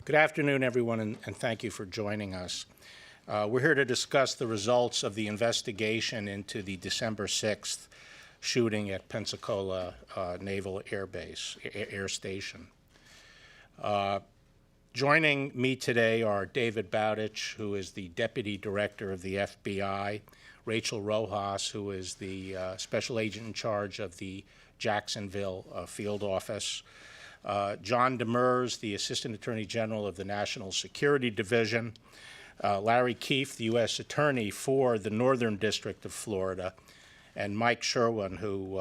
Good afternoon, everyone, and thank you for joining us. We're here to discuss the results of the investigation into the December 6th shooting at Pensacola Naval Air Base, Air Station. Joining me today are David Bowditch, who is the Deputy Director of the FBI, Rachel Rojas, who is the Special Agent in charge of the Jacksonville Field Office, John Demers, the Assistant Attorney General of the National Security Division, Larry Keefe, the U.S. Attorney for the Northern District of Florida, and Mike Sherwin, who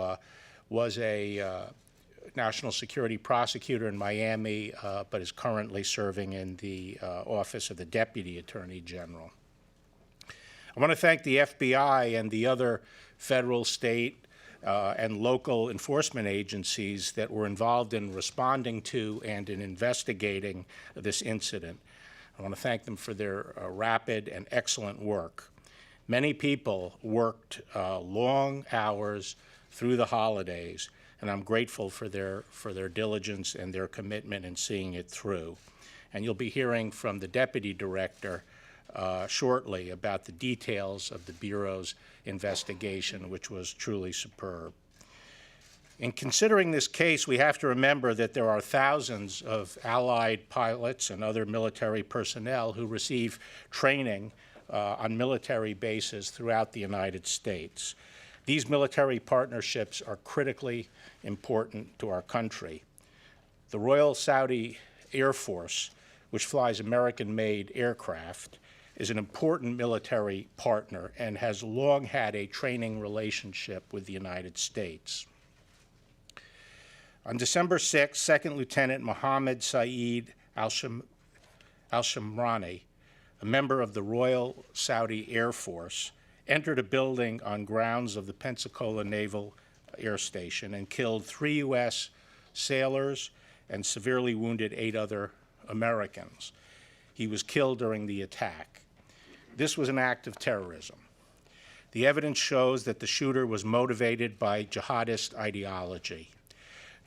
was a national security prosecutor in Miami, but is currently serving in the Office of the Deputy Attorney General. I want to thank the FBI and the other federal, state, and local enforcement agencies that were involved in responding to and in investigating this incident. I want to thank them for their rapid and excellent work. Many people worked long hours through the holidays, and I'm grateful for their diligence and their commitment in seeing it through. And you'll be hearing from the Deputy Director shortly about the details of the Bureau's investigation, which was truly superb. In considering this case, we have to remember that there are thousands of Allied pilots and other military personnel who receive training on military bases throughout the United States. These military partnerships are critically important to our country. The Royal Saudi Air Force, which flies American-made aircraft, is an important military partner and has long had a training relationship with the United States. On December 6, Second Lieutenant Mohammed Saeed al-Shamrani, a member of the Royal Saudi Air Force, entered a building on grounds of the Pensacola Naval Air Station and killed 3 U.S. sailors and severely wounded 8 other Americans. He was killed during the attack. This was an act of terrorism. The evidence shows that the shooter was motivated by jihadist ideology.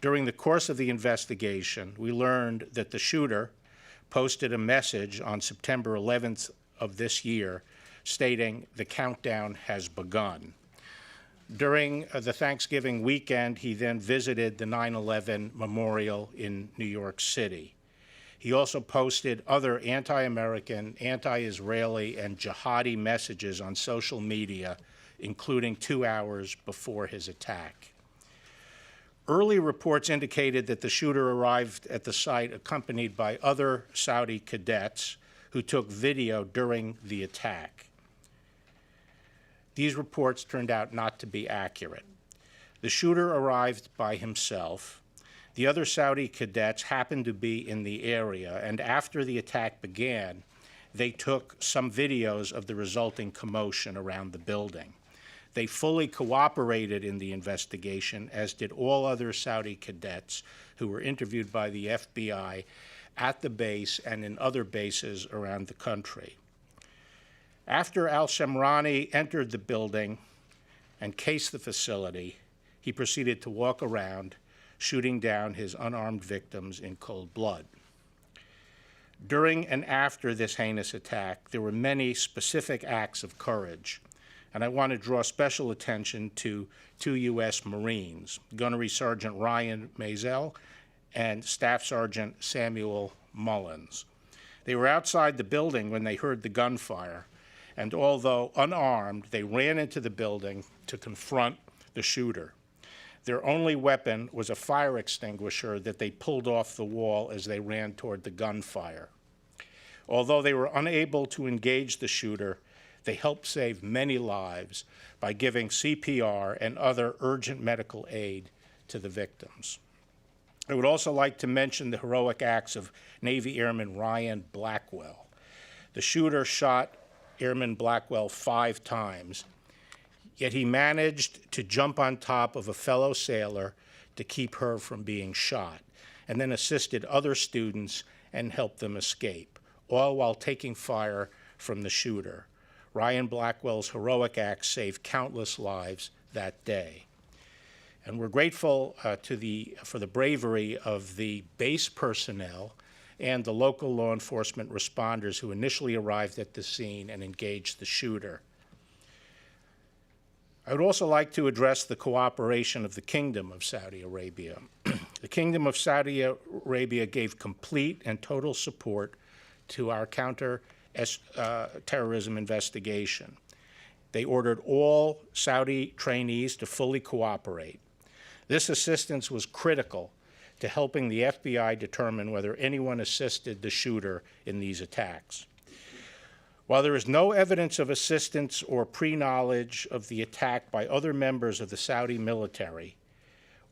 During the course of the investigation, we learned that the shooter posted a message on September 11th of this year stating, "The countdown has begun." During the Thanksgiving weekend, he then visited the 9/11 memorial in New York City. He also posted other anti-American, anti-Israeli, and jihadi messages on social media, including 2 hours before his attack. Early reports indicated that the shooter arrived at the site accompanied by other Saudi cadets who took video during the attack. These reports turned out not to be accurate. The shooter arrived by himself. The other Saudi cadets happened to be in the area, and after the attack began, they took some videos of the resulting commotion around the building. They fully cooperated in the investigation, as did all other Saudi cadets who were interviewed by the FBI at the base and in other bases around the country. After al-Shamrani entered the building and cased the facility, he proceeded to walk around, shooting down his unarmed victims in cold blood. During and after this heinous attack, there were many specific acts of courage, and I want to draw special attention to 2 U.S. Marines, Gunnery Sergeant Ryan Mazel and Staff Sergeant Samuel Mullins. They were outside the building when they heard the gunfire, and although unarmed, they ran into the building to confront the shooter. Their only weapon was a fire extinguisher that they pulled off the wall as they ran toward the gunfire. Although they were unable to engage the shooter, they helped save many lives by giving CPR and other urgent medical aid to the victims. I would also like to mention the heroic acts of Navy Airman Ryan Blackwell. The shooter shot Airman Blackwell 5 times, yet he managed to jump on top of a fellow sailor to keep her from being shot, and then assisted other students and helped them escape, all while taking fire from the shooter. Ryan Blackwell's heroic acts saved countless lives that day. And we're grateful for the bravery of the base personnel and the local law enforcement responders who initially arrived at the scene and engaged the shooter. I would also like to address the cooperation of the Kingdom of Saudi Arabia. The Kingdom of Saudi Arabia gave complete and total support to our counter-terrorism investigation. They ordered all Saudi trainees to fully cooperate. This assistance was critical to helping the FBI determine whether anyone assisted the shooter in these attacks. While there is no evidence of assistance or pre-knowledge of the attack by other members of the Saudi military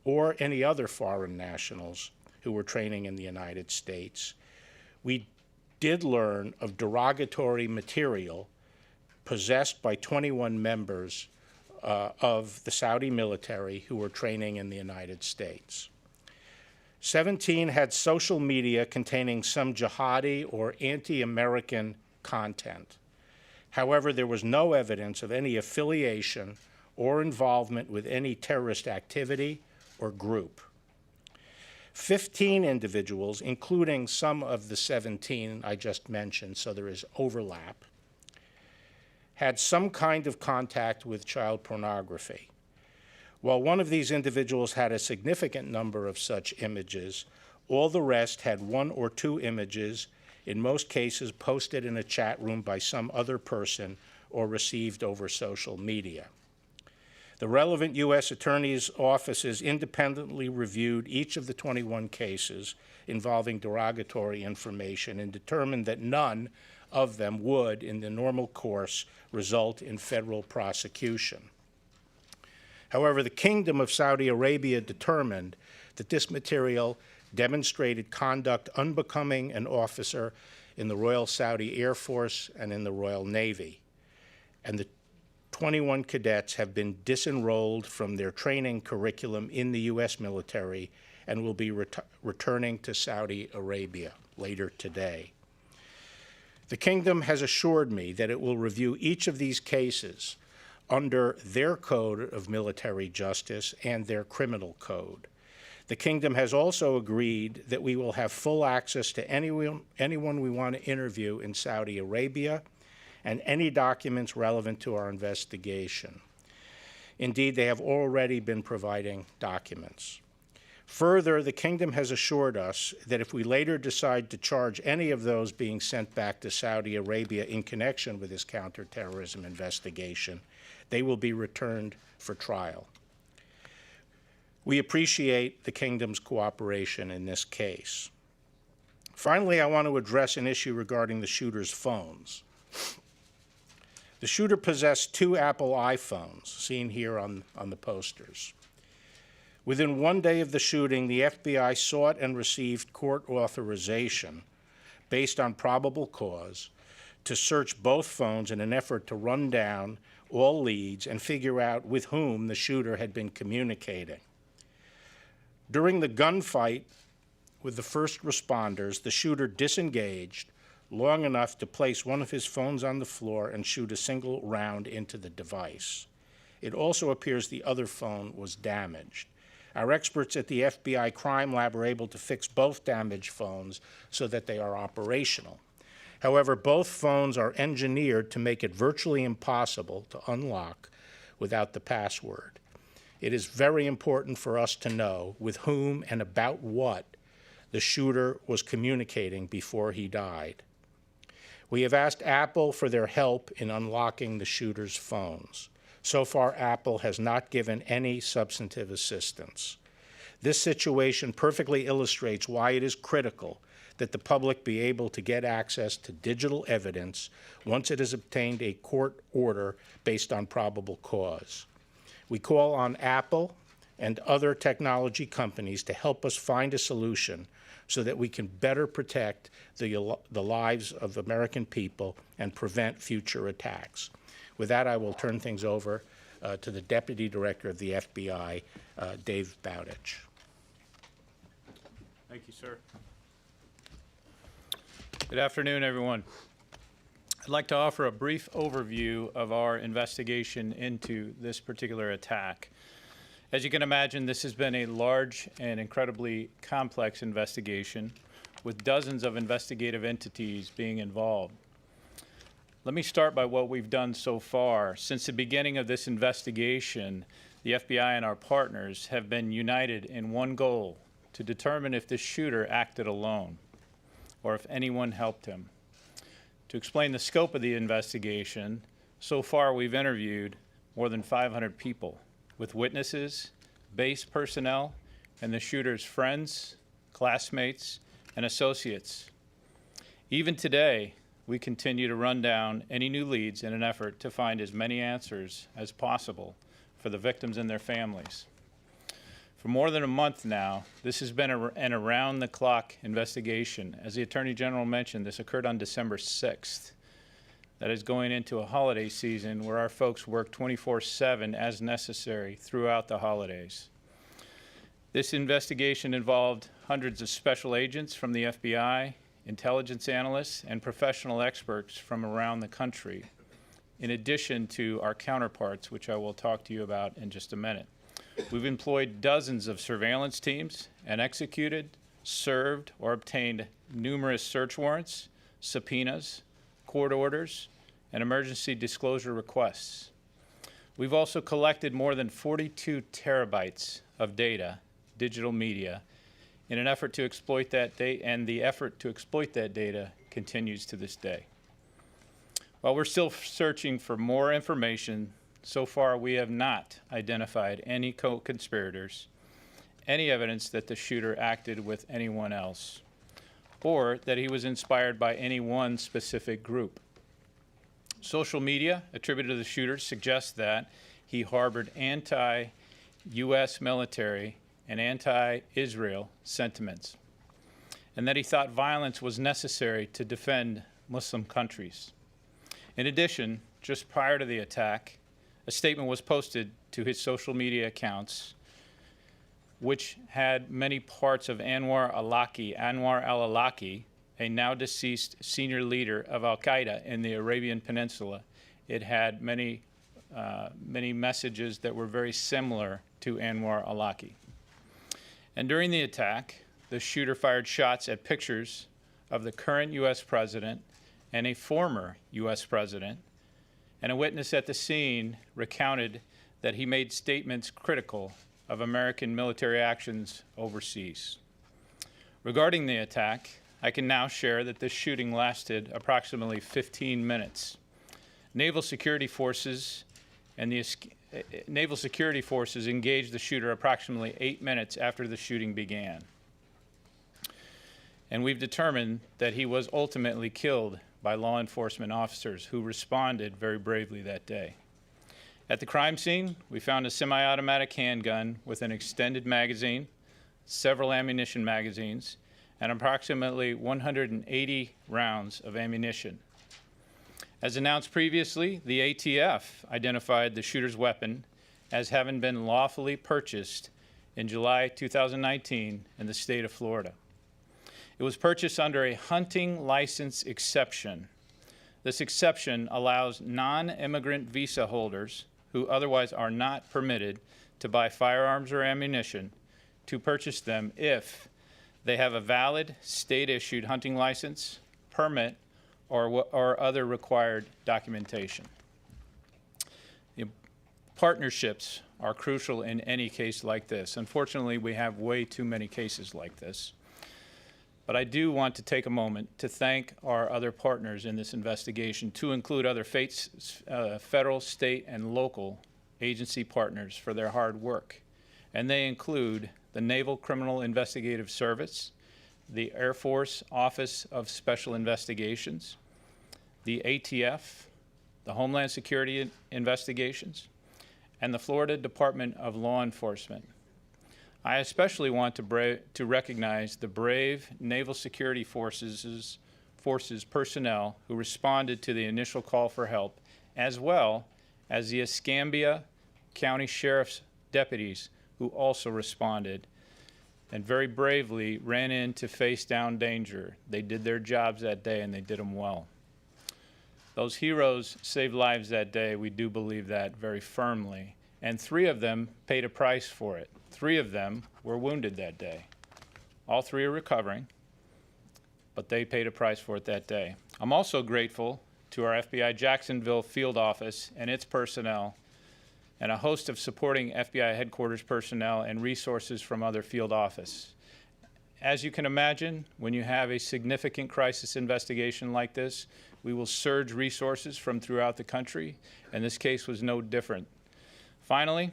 or any other foreign nationals who were training in the United States, we did learn of derogatory material possessed by 21 members of the Saudi military who were training in the United States. 17 had social media containing some jihadi or anti-American content. However, there was no evidence of any affiliation or involvement with any terrorist activity or group. 15 individuals, including some of the 17 I just mentioned, so there is overlap, had some kind of contact with child pornography. While one of these individuals had a significant number of such images, all the rest had one or two images, in most cases posted in a chat room by some other person or received over social media. The relevant U.S. attorneys' offices independently reviewed each of the 21 cases involving derogatory information and determined that none of them would, in the normal course, result in federal prosecution. However, the Kingdom of Saudi Arabia determined that this material demonstrated conduct unbecoming an officer in the Royal Saudi Air Force and in the Royal Navy, and the 21 cadets have been disenrolled from their training curriculum in the U.S. military and will be returning to Saudi Arabia later today. The Kingdom has assured me that it will review each of these cases under their code of military justice and their criminal code. The Kingdom has also agreed that we will have full access to anyone we want to interview in Saudi Arabia and any documents relevant to our investigation. Indeed, they have already been providing documents. Further, the Kingdom has assured us that if we later decide to charge any of those being sent back to Saudi Arabia in connection with this counterterrorism investigation, they will be returned for trial. We appreciate the Kingdom's cooperation in this case. Finally, I want to address an issue regarding the shooter's phones. The shooter possessed 2 Apple iPhones, seen here on the posters. Within one day of the shooting, the FBI sought and received court authorization, based on probable cause, to search both phones in an effort to run down all leads and figure out with whom the shooter had been communicating. During the gunfight with the first responders, the shooter disengaged long enough to place one of his phones on the floor and shoot a single round into the device. It also appears the other phone was damaged. Our experts at the FBI crime lab were able to fix both damaged phones so that they are operational. However, both phones are engineered to make it virtually impossible to unlock without the password. It is very important for us to know with whom and about what the shooter was communicating before he died. We have asked Apple for their help in unlocking the shooter's phones. So far, Apple has not given any substantive assistance. This situation perfectly illustrates why it is critical that the public be able to get access to digital evidence once it has obtained a court order based on probable cause. We call on Apple and other technology companies to help us find a solution so that we can better protect the lives of American people and prevent future attacks. With that, I will turn things over to the Deputy Director of the FBI, Dave Bowditch. Thank you, sir. Good afternoon, everyone. I'd like to offer a brief overview of our investigation into this particular attack. As you can imagine, this has been a large and incredibly complex investigation. with dozens of investigative entities being involved. Let me start by what we've done so far. Since the beginning of this investigation, the FBI and our partners have been united in one goal: to determine if the shooter acted alone or if anyone helped him. To explain the scope of the investigation, so far we've interviewed more than 500 people, with witnesses, base personnel, and the shooter's friends, classmates, and associates. Even today, we continue to run down any new leads in an effort to find as many answers as possible for the victims and their families. For more than a month now, this has been an around-the-clock investigation. As the Attorney General mentioned, this occurred on December 6th. That is going into a holiday season where our folks work 24/7 as necessary throughout the holidays. This investigation involved hundreds of special agents from the FBI, intelligence analysts, and professional experts from around the country, in addition to our counterparts, which I will talk to you about in just a minute. We've employed dozens of surveillance teams and executed, served, or obtained numerous search warrants, subpoenas, court orders, and emergency disclosure requests. We've also collected more than 42 terabytes of data, digital media, in an effort to exploit that data, and the effort to exploit that data continues to this day. While we're still searching for more information, so far we have not identified any co-conspirators, any evidence that the shooter acted with anyone else, or that he was inspired by any one specific group. Social media attributed to the shooter suggests that he harbored anti-U.S. military and anti-Israel sentiments, and that he thought violence was necessary to defend Muslim countries. In addition, just prior to the attack, a statement was posted to his social media accounts, which had many parts of Anwar al-Awlaki, a now deceased senior leader of al-Qaeda in the Arabian Peninsula. It had many messages that were very similar to Anwar al-Awlaki. And during the attack, the shooter fired shots at pictures of the current U.S. president and a former U.S. president, and a witness at the scene recounted that he made statements critical of American military actions overseas. Regarding the attack, I can now share that this shooting lasted approximately 15 minutes. Naval security forces engaged the shooter approximately 8 minutes after the shooting began. And we've determined that he was ultimately killed by law enforcement officers who responded very bravely that day. At the crime scene, we found a semi-automatic handgun with an extended magazine, several ammunition magazines, and approximately 180 rounds of ammunition. As announced previously, the ATF identified the shooter's weapon as having been lawfully purchased in July 2019 in the state of Florida. It was purchased under a hunting license exception. This exception allows non-immigrant visa holders who otherwise are not permitted to buy firearms or ammunition to purchase them if they have a valid state-issued hunting license, permit, or other required documentation. Partnerships are crucial in any case like this. Unfortunately, we have way too many cases like this. But I do want to take a moment to thank our other partners in this investigation, to include other federal, state, and local agency partners for their hard work. And they include the Naval Criminal Investigative Service, the Air Force Office of Special Investigations, the ATF, the Homeland Security Investigations, and the Florida Department of Law Enforcement. I especially want to recognize the brave Naval Security Forces personnel who responded to the initial call for help, as well as the Escambia County Sheriff's deputies who also responded and very bravely ran in to face down danger. They did their jobs that day, and they did them well. Those heroes saved lives that day. We do believe that very firmly. And 3 of them paid a price for it. 3 of them were wounded that day. All 3 are recovering. but they paid a price for it that day. I'm also grateful to our FBI Jacksonville field office and its personnel, and a host of supporting FBI headquarters personnel and resources from other field office. As you can imagine, when you have a significant crisis investigation like this, we will surge resources from throughout the country, and this case was no different. Finally,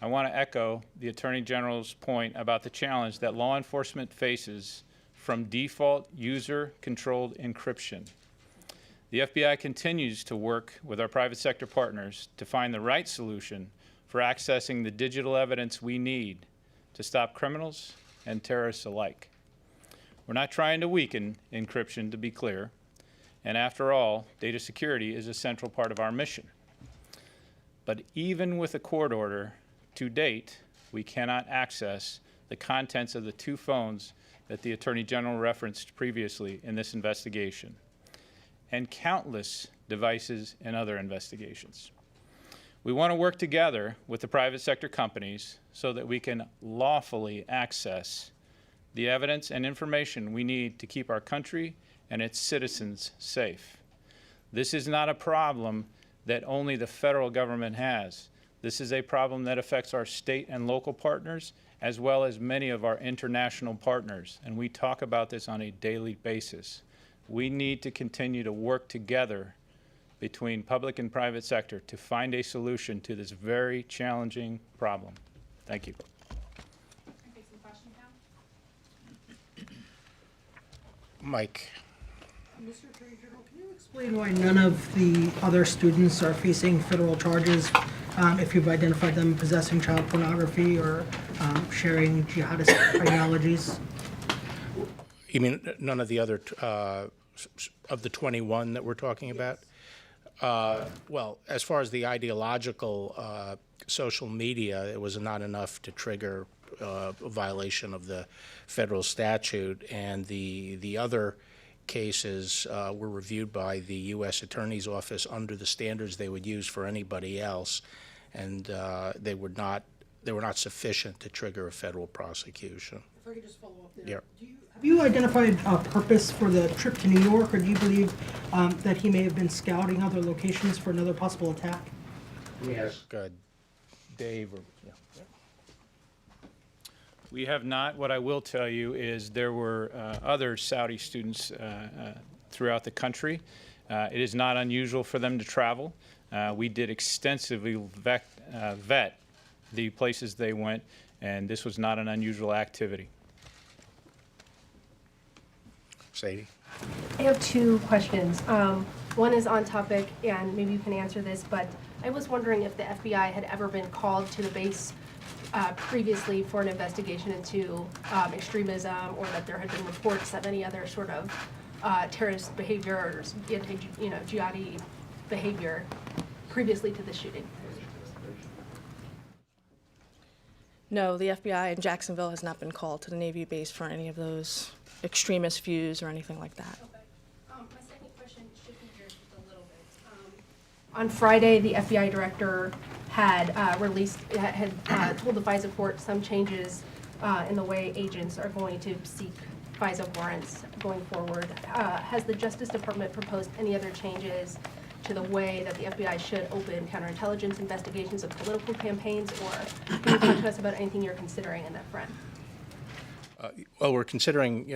I want to echo the Attorney General's point about the challenge that law enforcement faces from default user-controlled encryption. The FBI continues to work with our private sector partners to find the right solution for accessing the digital evidence we need to stop criminals and terrorists alike. We're not trying to weaken encryption, to be clear, and after all, data security is a central part of our mission. But even with a court order, to date, we cannot access the contents of the 2 phones that the Attorney General referenced previously in this investigation, and countless devices in other investigations. We want to work together with the private sector companies so that we can lawfully access the evidence and information we need to keep our country and its citizens safe. This is not a problem that only the federal government has. This is a problem that affects our state and local partners, as well as many of our international partners, and we talk about this on a daily basis. We need to continue to work together between public and private sector to find a solution to this very challenging problem. Thank you. Take some questions now. Mike. Mr. Attorney General, can you explain why none of the other students are facing federal charges if you've identified them possessing child pornography or sharing jihadist ideologies? You mean none of the other, of the 21 that we're talking about? Well, as far as the ideological social media, it was not enough to trigger a violation of the federal statute, and the other cases were reviewed by the U.S. Attorney's Office under the standards they would use for anybody else, and they were not sufficient to trigger a federal prosecution. If I could just follow up there. Yeah. Have you identified a purpose for the trip to New York, or do you believe that he may have been scouting other locations for another possible attack? Yes. Good. Dave or yeah. We have not. What I will tell you is there were other Saudi students throughout the country. It is not unusual for them to travel. We did extensively vet the places they went, and this was not an unusual activity. Sadie? I have 2 questions. One is on topic, and maybe you can answer this, but I was wondering if the FBI had ever been called to the base previously for an investigation into extremism, or that there had been reports of any other sort of terrorist behavior or jihadi behavior previously to the shooting. No, the FBI in Jacksonville has not been called to the Navy base for any of those extremist views or anything like that. Okay. My second question, shifting gears a little bit. On Friday, the FBI director had told the FISA court some changes in the way agents are going to seek FISA warrants going forward. Has the Justice Department proposed any other changes to the way that the FBI should open counterintelligence investigations of political campaigns, or can you talk to us about anything you're considering in that front? Well, we're considering,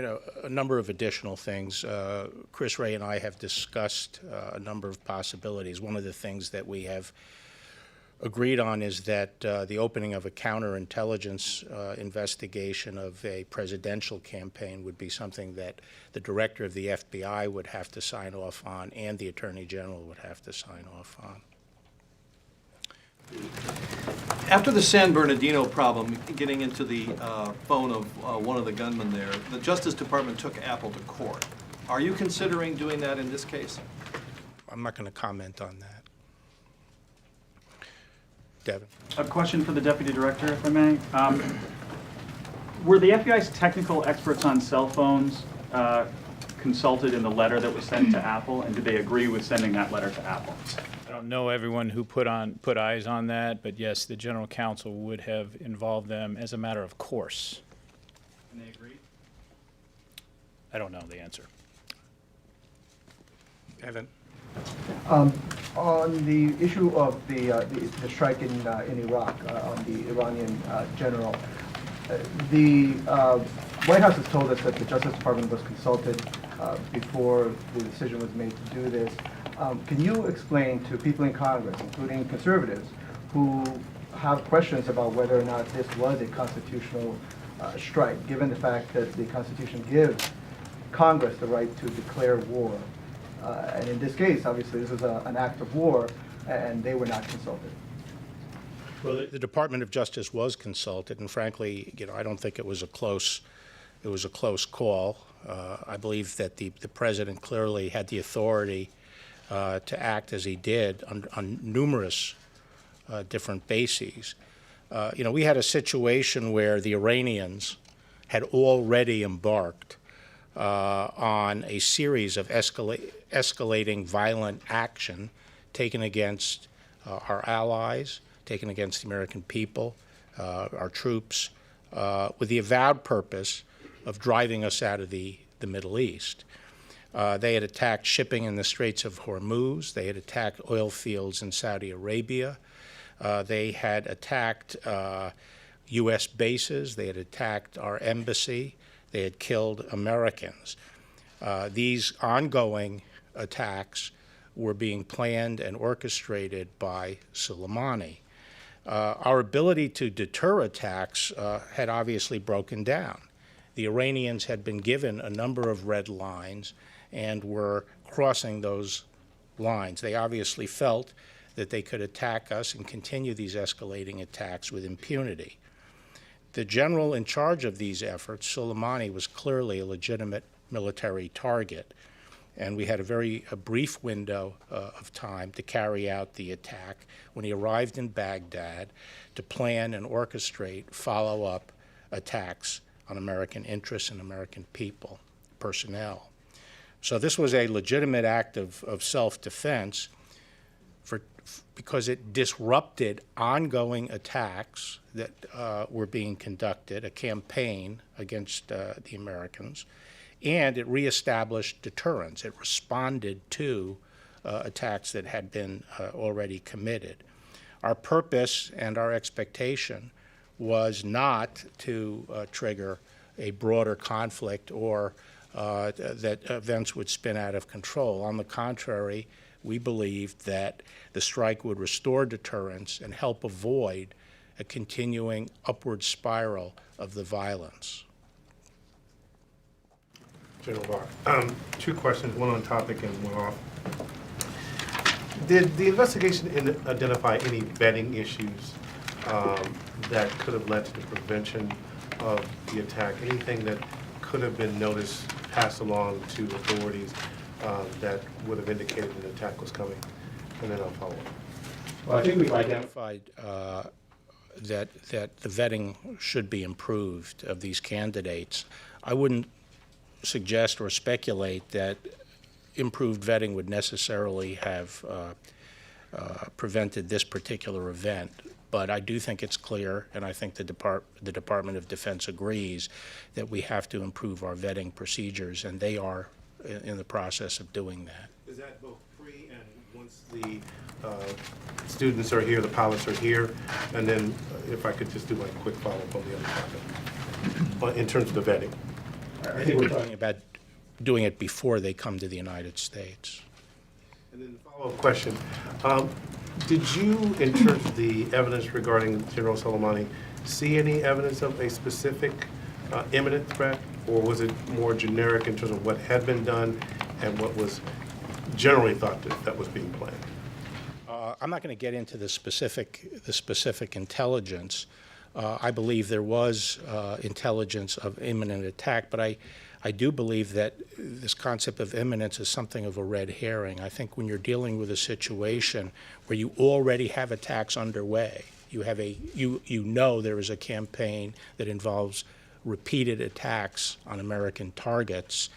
a number of additional things. Chris Ray and I have discussed a number of possibilities. One of the things that we have agreed on is that the opening of a counterintelligence investigation of a presidential campaign would be something that the director of the FBI would have to sign off on, and the Attorney General would have to sign off on. After the San Bernardino problem, getting into the phone of one of the gunmen there, the Justice Department took Apple to court. Are you considering doing that in this case? I'm not going to comment on that. Devin? A question for the Deputy Director, if I may. Were the FBI's technical experts on cell phones consulted in the letter that was sent to Apple, and did they agree with sending that letter to Apple? I don't know everyone who put eyes on that, but yes, the General Counsel would have involved them as a matter of course. And they agreed? I don't know the answer. Evan? On the issue of the strike in Iraq, on the Iranian general, the White House has told us that the Justice Department was consulted before the decision was made to do this. Can you explain to people in Congress, including conservatives, who have questions about whether or not this was a constitutional strike, given the fact that the Constitution gives Congress the right to declare war? And in this case, obviously, this is an act of war, and they were not consulted. Well, the Department of Justice was consulted, and frankly, I don't think it was a close call. I believe that the president clearly had the authority to act as he did on numerous different bases. We had a situation where the Iranians had already embarked on a series of escalating violent action taken against our allies, taken against the American people, our troops, with the avowed purpose of driving us out of the Middle East. They had attacked shipping in the Straits of Hormuz. They had attacked oil fields in Saudi Arabia. They had attacked U.S. bases. They had attacked our embassy. They had killed Americans. These ongoing attacks were being planned and orchestrated by Soleimani. Our ability to deter attacks had obviously broken down. The Iranians had been given a number of red lines and were crossing those lines. They obviously felt that they could attack us and continue these escalating attacks with impunity. The general in charge of these efforts, Soleimani, was clearly a legitimate military target, and we had a brief window of time to carry out the attack when he arrived in Baghdad to plan and orchestrate follow-up attacks on American interests and American people, personnel. So this was a legitimate act of self-defense because it disrupted ongoing attacks that were being conducted, a campaign against the Americans, and it reestablished deterrence. It responded to attacks that had been already committed. Our purpose and our expectation was not to trigger a broader conflict or that events would spin out of control. On the contrary, we believed that the strike would restore deterrence and help avoid a continuing upward spiral of the violence. General Barr. Two questions, one on topic and one off. Did the investigation identify any vetting issues that could have led to the prevention of the attack? Anything that could have been noticed, passed along to authorities that would have indicated an attack was coming? And then I'll follow up. Well, I think we've identified that the vetting should be improved of these candidates. I wouldn't suggest or speculate that improved vetting would necessarily have prevented this particular event. But I do think it's clear, and I think the Department of Defense agrees, that we have to improve our vetting procedures, and they are in the process of doing that. Is that both pre and once the students are here, the pilots are here? And then if I could just do like a quick follow-up on the other topic, in terms of the vetting. I think we're talking about doing it before they come to the United States. And then the follow-up question. Did you, in terms of the evidence regarding General Soleimani, see any evidence of a specific imminent threat, or was it more generic in terms of what had been done and what was generally thought that was being planned? I'm not going to get into the specific intelligence. I believe there was intelligence of imminent attack, but I do believe that this concept of imminence is something of a red herring. I think when you're dealing with a situation where you already have attacks underway, you know there is a campaign that involves repeated attacks on American targets.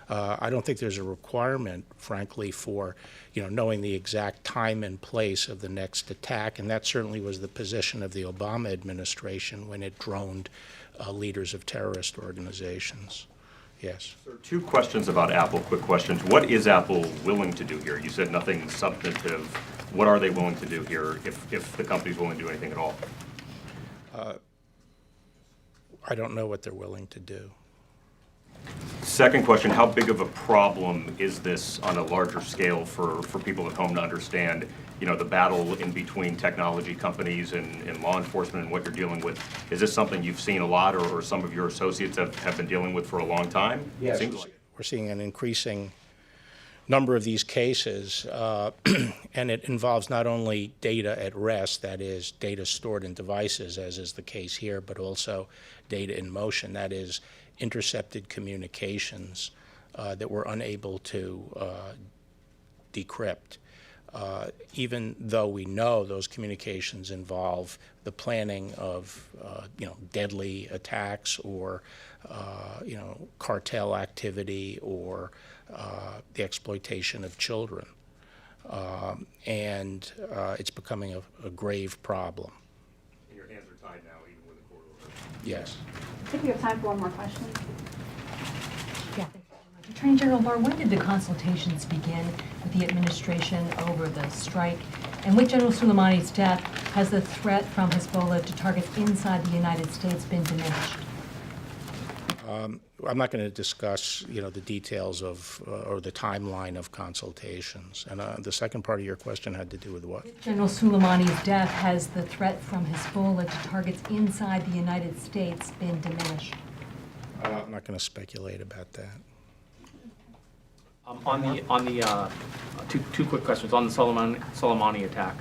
I don't think there's a requirement, frankly, for knowing the exact time and place of the next attack, and that certainly was the position of the Obama administration when it droned leaders of terrorist organizations. yes. There are two questions about Apple, quick questions. What is Apple willing to do here? You said nothing substantive. What are they willing to do here if the company's willing to do anything at all? I don't know what they're willing to do. Second question, how big of a problem is this on a larger scale for people at home to understand, you know, the battle in between technology companies and law enforcement and what you're dealing with? Is this something you've seen a lot or some of your associates have been dealing with for a long time? Yes. Seems like. We're seeing an increasing number of these cases, and it involves not only data at rest, that is, data stored in devices, as is the case here, but also data in motion, that is, intercepted communications that we're unable to decrypt. Even though we know those communications involve the planning of, deadly attacks or, cartel activity or the exploitation of children. And it's becoming a grave problem. And your hands are tied now, even with a court order. Yes. I think we have time for one more question. Yeah. Attorney General Barr, when did the consultations begin with the administration over the strike? And with General Soleimani's death, has the threat from Hezbollah to targets inside the United States been diminished? I'm not going to discuss, the details of or the timeline of consultations. And the second part of your question had to do with what? With General Soleimani's death, has the threat from Hezbollah to targets inside the United States been diminished? I'm not going to speculate about that. Two quick questions on the Soleimani attack.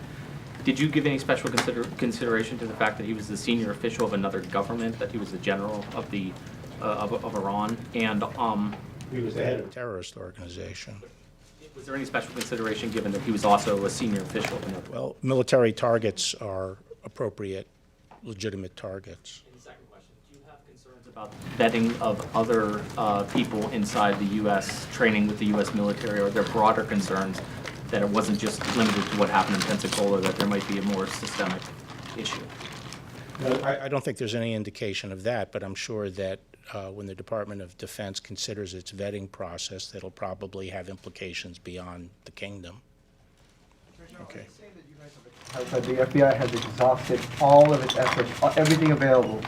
Did you give any special consideration to the fact that he was the senior official of another government, that he was the general of the of Iran, and He was the head of a terrorist organization. was there any special consideration given that he was also a senior official of another? Well, military targets are appropriate, legitimate targets. And the second question, do you have concerns about vetting of other people inside the U.S., training with the U.S. military, or are there broader concerns that it wasn't just limited to what happened in Pensacola, that there might be a more systemic issue? I don't think there's any indication of that, but I'm sure that when the Department of Defense considers its vetting process, that'll probably have implications beyond the kingdom. Okay. The FBI has exhausted all of its efforts, everything available,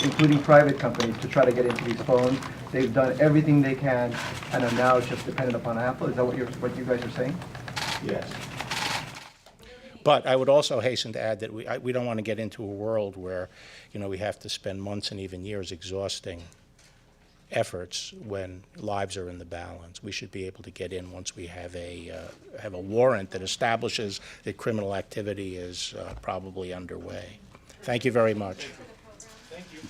including private companies, to try to get into these phones. They've done everything they can and are now just dependent upon Apple. Is that what you guys are saying? Yes. But I would also hasten to add that we don't want to get into a world where, we have to spend months and even years exhausting efforts when lives are in the balance. We should be able to get in once we have a warrant that establishes that criminal activity is probably underway. Thank you very much. Thank you.